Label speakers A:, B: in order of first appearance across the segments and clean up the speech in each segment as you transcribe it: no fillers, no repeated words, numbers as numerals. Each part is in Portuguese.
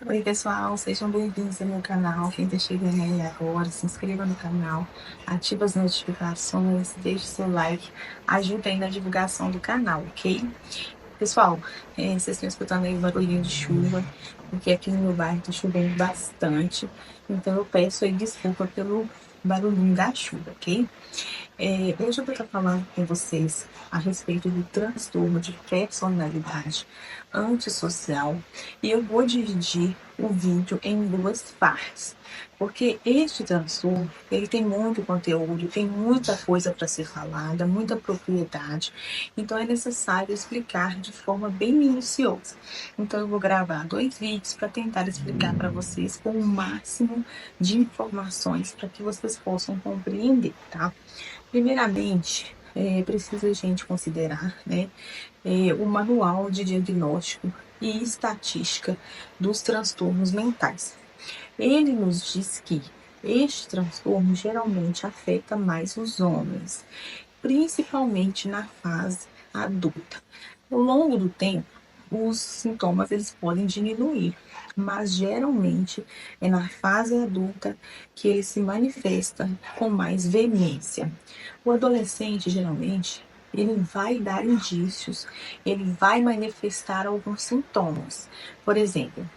A: Oi pessoal, sejam bem-vindos ao meu canal. Quem está chegando aí agora, se inscreva no canal, ative as notificações, deixe seu like, ajuda aí na divulgação do canal, ok? Pessoal, vocês estão escutando aí o barulhinho de chuva, porque aqui no meu bairro está chovendo bastante, então eu peço aí desculpa pelo barulhinho da chuva, ok? Hoje eu vou estar falando com vocês a respeito do transtorno de personalidade antissocial e eu vou dividir o vídeo em duas partes, porque este transtorno ele tem muito conteúdo, tem muita coisa para ser falada, muita propriedade, então é necessário explicar de forma bem minuciosa. Então eu vou gravar dois vídeos para tentar explicar para vocês com o máximo de informações para que vocês possam compreender, tá? Primeiramente, precisa a gente considerar, né, o manual de diagnóstico e estatística dos transtornos mentais. Ele nos diz que este transtorno geralmente afeta mais os homens, principalmente na fase adulta. Ao longo do tempo, os sintomas eles podem diminuir, mas geralmente é na fase adulta que ele se manifesta com mais veemência. O adolescente, geralmente, ele vai dar indícios, ele vai manifestar alguns sintomas. Por exemplo,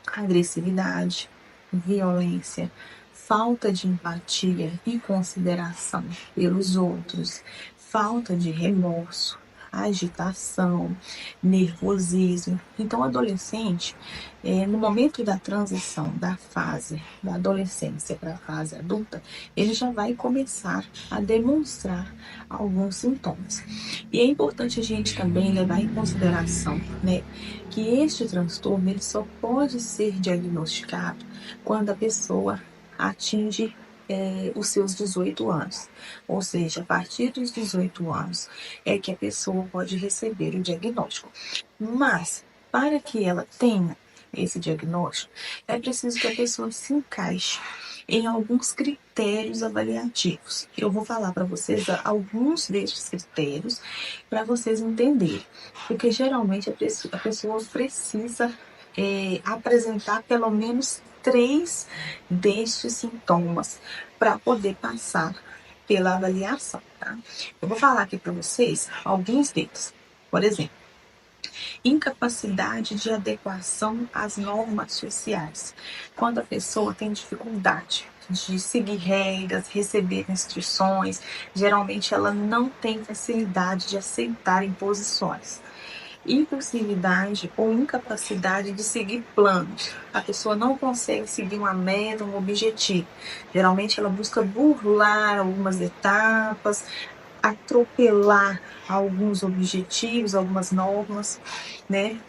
A: agressividade, violência, falta de empatia e consideração pelos outros, falta de remorso, agitação, nervosismo. Então, o adolescente, no momento da transição da fase da adolescência para a fase adulta, ele já vai começar a demonstrar alguns sintomas. E é importante a gente também levar em consideração, né, que este transtorno ele só pode ser diagnosticado quando a pessoa atinge os seus 18 anos. Ou seja, a partir dos 18 anos é que a pessoa pode receber o diagnóstico. Mas, para que ela tenha esse diagnóstico, é preciso que a pessoa se encaixe em alguns critérios avaliativos. Eu vou falar para vocês alguns desses critérios para vocês entenderem, porque geralmente a pessoa precisa apresentar pelo menos 3 destes sintomas para poder passar pela avaliação, tá? Eu vou falar aqui para vocês alguns deles. Por exemplo, incapacidade de adequação às normas sociais. Quando a pessoa tem dificuldade de seguir regras, receber instruções, geralmente ela não tem facilidade de aceitar imposições. Impulsividade ou incapacidade de seguir planos. A pessoa não consegue seguir uma meta, um objetivo. Geralmente ela busca burlar algumas etapas, atropelar alguns objetivos, algumas normas, né?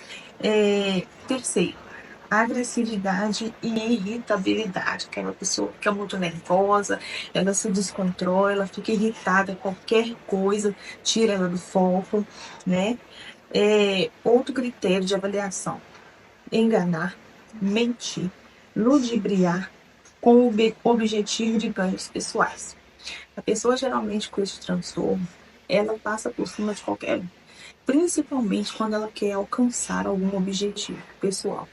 A: Terceiro, agressividade e irritabilidade. Aquela pessoa que é muito nervosa, ela se descontrola, ela fica irritada, qualquer coisa tira ela do foco, né? Outro critério de avaliação: enganar, mentir, ludibriar com o objetivo de ganhos pessoais. A pessoa geralmente com esse transtorno, ela passa por cima de qualquer um, principalmente quando ela quer alcançar algum objetivo pessoal.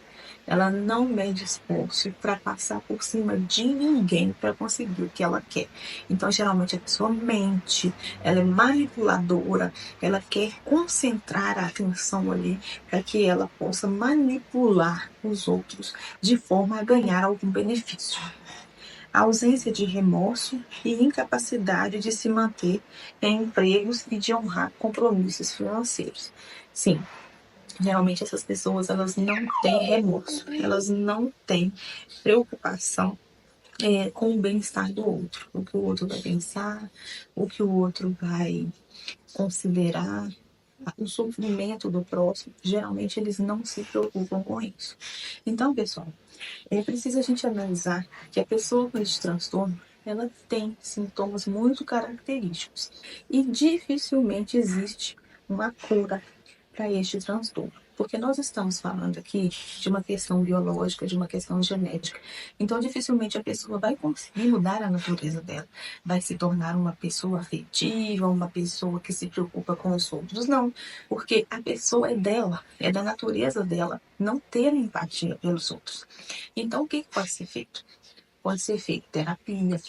A: Ela não mede esforço para passar por cima de ninguém para conseguir o que ela quer. Então, geralmente, a pessoa mente, ela é manipuladora, ela quer concentrar a atenção ali para que ela possa manipular os outros de forma a ganhar algum benefício. A ausência de remorso e incapacidade de se manter em empregos e de honrar compromissos financeiros. Sim, geralmente essas pessoas elas não têm remorso, elas não têm preocupação com o bem-estar do outro, o que o outro vai pensar, o que o outro vai considerar, o sofrimento do próximo. Geralmente eles não se preocupam com isso. Então, pessoal, é preciso a gente analisar que a pessoa com esse transtorno ela tem sintomas muito característicos e dificilmente existe uma cura para este transtorno. Porque nós estamos falando aqui de uma questão biológica, de uma questão genética. Então, dificilmente a pessoa vai conseguir mudar a natureza dela. Vai se tornar uma pessoa afetiva, uma pessoa que se preocupa com os outros. Não, porque a pessoa é dela, é da natureza dela não ter empatia pelos outros. Então, o que pode ser feito? Pode ser feito terapia,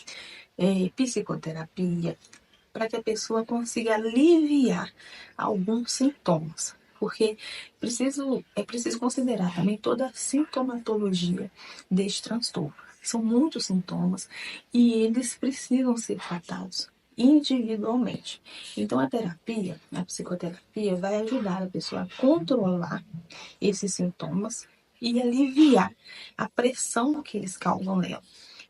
A: psicoterapia, para que a pessoa consiga aliviar alguns sintomas. Porque é preciso considerar também toda a sintomatologia deste transtorno. São muitos sintomas e eles precisam ser tratados individualmente. Então, a terapia, a psicoterapia, vai ajudar a pessoa a controlar esses sintomas e aliviar a pressão que eles causam nela.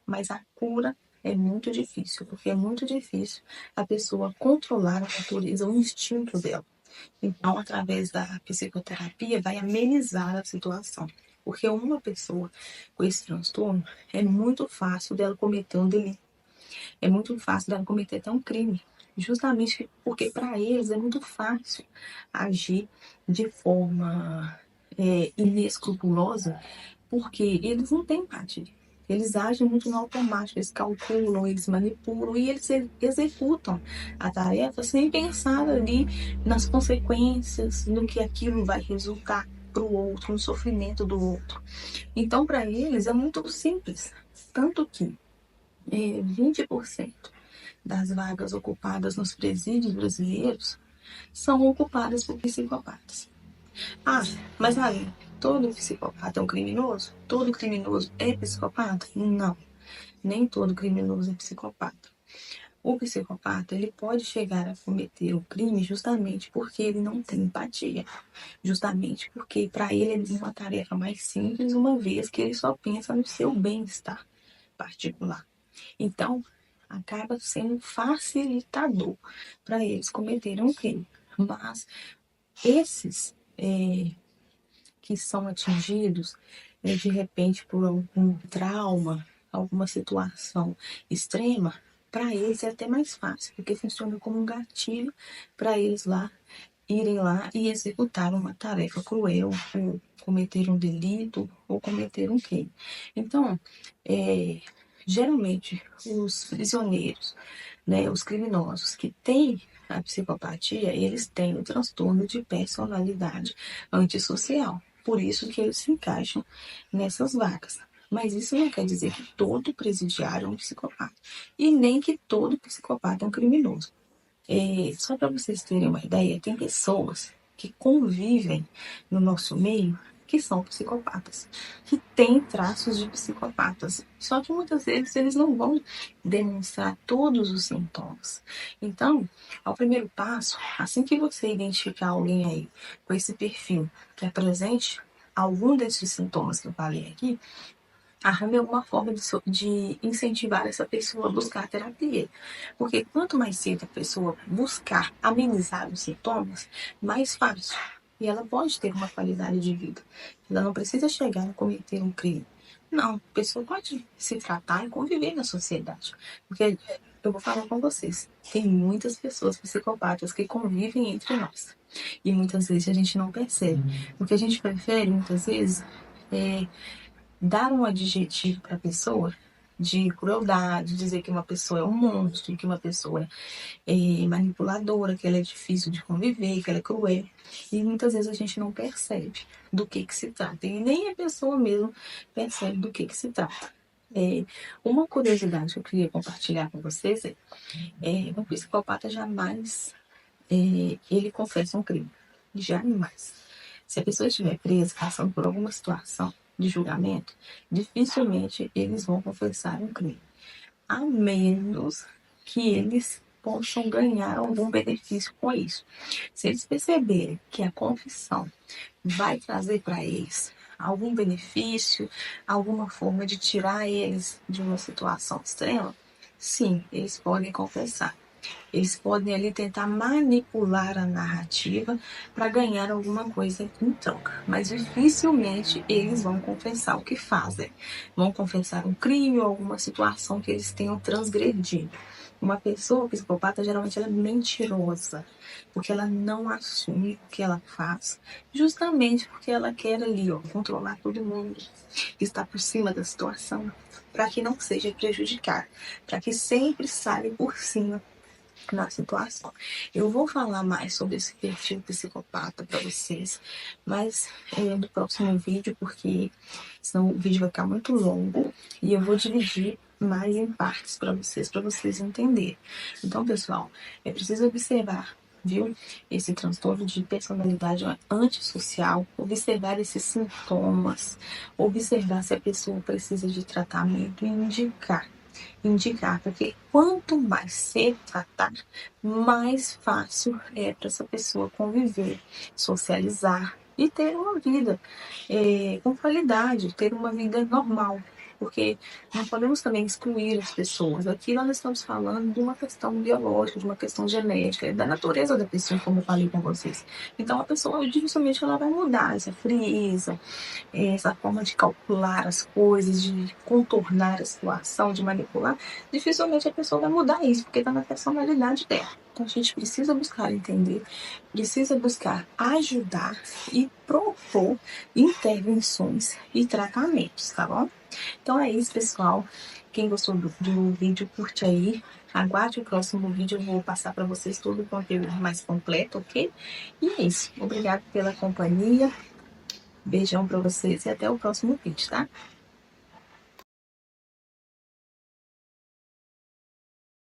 A: Mas a cura é muito difícil, porque é muito difícil a pessoa controlar a natureza, o instinto dela. Então, através da psicoterapia, vai amenizar a situação. Porque uma pessoa com esse transtorno, é muito fácil dela cometer um delito. É muito fácil dela cometer até um crime. Justamente porque para eles é muito fácil agir de forma inescrupulosa, porque eles não têm empatia. Eles agem muito no automático, eles calculam, eles manipulam e eles executam a tarefa sem pensar ali nas consequências, no que aquilo vai resultar para o outro, no sofrimento do outro. Então, para eles é muito simples. Tanto que 20% das vagas ocupadas nos presídios brasileiros são ocupadas por psicopatas. Ah, mas aí, todo psicopata é um criminoso? Todo criminoso é psicopata? Não, nem todo criminoso é psicopata. O psicopata, ele pode chegar a cometer o crime justamente porque ele não tem empatia. Justamente porque para ele é uma tarefa mais simples, uma vez que ele só pensa no seu bem-estar particular. Então, acaba sendo um facilitador para eles cometerem um crime. Mas esses que são atingidos de repente por algum trauma, alguma situação extrema, para eles é até mais fácil, porque funciona como um gatilho para eles irem lá e executar uma tarefa cruel, ou cometer um delito, ou cometer um crime. Então, geralmente, os prisioneiros, né, os criminosos que têm a psicopatia, eles têm o transtorno de personalidade antissocial. Por isso que eles se encaixam nessas vagas. Mas isso não quer dizer que todo presidiário é um psicopata. E nem que todo psicopata é um criminoso. Só para vocês terem uma ideia, tem pessoas que convivem no nosso meio que são psicopatas, que têm traços de psicopatas. Só que muitas vezes eles não vão demonstrar todos os sintomas. Então, ao primeiro passo, assim que você identificar alguém aí com esse perfil que apresente algum desses sintomas que eu falei aqui, arrame alguma forma de incentivar essa pessoa a buscar terapia. Porque quanto mais cedo a pessoa buscar amenizar os sintomas, mais fácil. E ela pode ter uma qualidade de vida. Ela não precisa chegar a cometer um crime. Não, a pessoa pode se tratar e conviver na sociedade. Porque eu vou falar com vocês, tem muitas pessoas psicopatas que convivem entre nós. E muitas vezes a gente não percebe. Porque a gente prefere, muitas vezes, dar um adjetivo para a pessoa de crueldade, dizer que uma pessoa é um monstro, que uma pessoa é manipuladora, que ela é difícil de conviver, que ela é cruel. E muitas vezes a gente não percebe do que se trata. E nem a pessoa mesmo percebe do que se trata. Uma curiosidade que eu queria compartilhar com vocês um psicopata jamais ele confessa um crime. Jamais. Se a pessoa estiver presa, passando por alguma situação de julgamento, dificilmente eles vão confessar um crime. A menos que eles possam ganhar algum benefício com isso. Se eles perceberem que a confissão vai trazer para eles algum benefício, alguma forma de tirar eles de uma situação extrema, sim, eles podem confessar. Eles podem ali tentar manipular a narrativa para ganhar alguma coisa em troca. Mas dificilmente eles vão confessar o que fazem. Vão confessar um crime ou alguma situação que eles tenham transgredido. Uma pessoa psicopata, geralmente, ela é mentirosa, porque ela não assume o que ela faz, justamente porque ela quer ali, ó, controlar todo mundo, estar por cima da situação, para que não seja prejudicada, para que sempre saia por cima na situação. Eu vou falar mais sobre esse perfil psicopata para vocês, mas no próximo vídeo, porque senão o vídeo vai ficar muito longo e eu vou dividir mais em partes para vocês entenderem. Então, pessoal, é preciso observar, viu, esse transtorno de personalidade antissocial, observar esses sintomas, observar se a pessoa precisa de tratamento e indicar, porque quanto mais cedo tratar, mais fácil é para essa pessoa conviver, socializar e ter uma vida com qualidade, ter uma vida normal. Porque não podemos também excluir as pessoas. Aqui nós estamos falando de uma questão biológica, de uma questão genética, da natureza da pessoa, como eu falei com vocês. Então a pessoa dificilmente ela vai mudar essa frieza, essa forma de calcular as coisas, de contornar a situação, de manipular, dificilmente a pessoa vai mudar isso, porque está na personalidade dela. Então a gente precisa buscar entender, precisa buscar ajudar e propor intervenções e tratamentos, tá bom? Então é isso, pessoal. Quem gostou do vídeo, curte aí. Aguarde o próximo vídeo, eu vou passar para vocês todo o conteúdo mais completo, ok? E é isso. Obrigada pela companhia. Beijão pra vocês e até o próximo vídeo, tá?